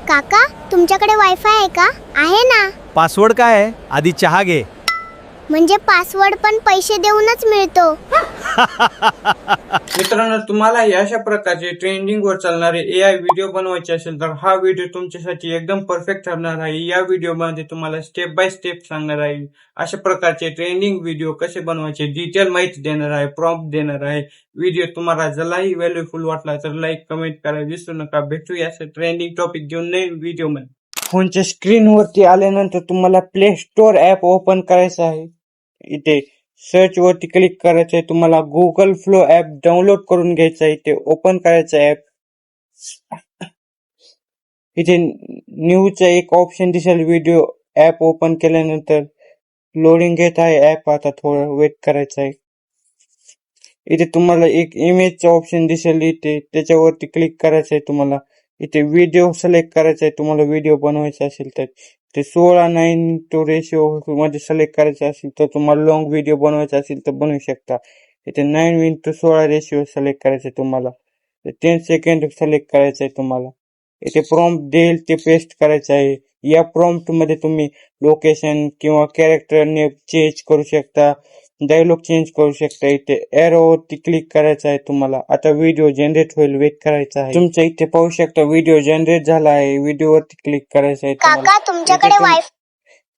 काका, तुमच्याकडे वायफाय आहे का? आहे ना. पासवर्ड काय आहे? आधी चहा घे. म्हणजे पासवर्ड पण पैसे देऊनच मिळतो. मित्रांनो, तुम्हाला अशा प्रकारचे ट्रेंडिंग वर चालणारे AI व्हिडिओ बनवायचे असेल तर हा व्हिडिओ तुमच्यासाठी एकदम परफेक्ट ठरणार आहे. या व्हिडिओमध्ये तुम्हाला स्टेप बाय स्टेप सांगणार आहे. अशा प्रकारचे ट्रेंडिंग व्हिडिओ कसे बनवायचे डिटेल माहिती देणार आहे, प्रॉम्प्ट देणार आहे. व्हिडिओ तुम्हाला जराही व्हॅल्यूफुल वाटला तर लाईक कमेंट करायला विसरू नका. भेटूया असे ट्रेंडिंग टॉपिक घेऊन नवीन व्हिडिओ मध्ये. फोनच्या स्क्रीनवरती आल्यानंतर तुम्हाला प्ले स्टोअर ऍप ओपन करायचं आहे. इथे सर्च वरती क्लिक करायचं आहे. तुम्हाला गुगल फ्लो ऍप डाउनलोड करून घ्यायचं आहे. इथे ओपन करायचं ऍप. इथे न्यूचा एक ऑप्शन दिसेल. व्हिडिओ ऍप ओपन केल्यानंतर लोडिंग घेत आहे ऍप. आता थोडं वेट करायचं आहे. इथे तुम्हाला एक इमेजचा ऑप्शन दिसेल. इथे त्याच्यावरती क्लिक करायचं आहे. तुम्हाला इथे व्हिडिओ सिलेक्ट करायचा आहे. तुम्हाला व्हिडिओ बनवायचा असेल तर ते 16:9 रेशिओ मध्ये सिलेक्ट करायचं असेल तर तुम्हाला लॉंग व्हिडिओ बनवायचा असेल तर बनवू शकता. इथे 9:16 रेशिओ सिलेक्ट करायचं आहे. तुम्हाला 10 सेकंड सिलेक्ट करायचं आहे. तुम्हाला इथे प्रॉम्प्ट देईल ते पेस्ट करायचं आहे. या प्रॉम्प्ट मध्ये तुम्ही लोकेशन किंवा कॅरेक्टर नेम चेंज करू शकता, डायलॉग चेंज करू शकता. इथे एरोवरती क्लिक करायचं आहे. तुम्हाला आता व्हिडिओ जनरेट होईल, वेट करायचा आहे. तुमच्या इथे पाहू शकता व्हिडिओ जनरेट झाला आहे. व्हिडिओवरती क्लिक करायचं आहे. काका, तुमच्याकडे वायफाय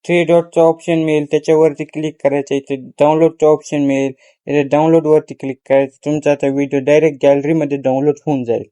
3 डॉटचा ऑप्शन मिळेल, त्याच्यावरती क्लिक करायचं. इथे डाउनलोडचा ऑप्शन मिळेल, इथे डाउनलोड वरती क्लिक करायचं. तुमचा आता व्हिडिओ डायरेक्ट गॅलरी मध्ये डाउनलोड होऊन जाईल.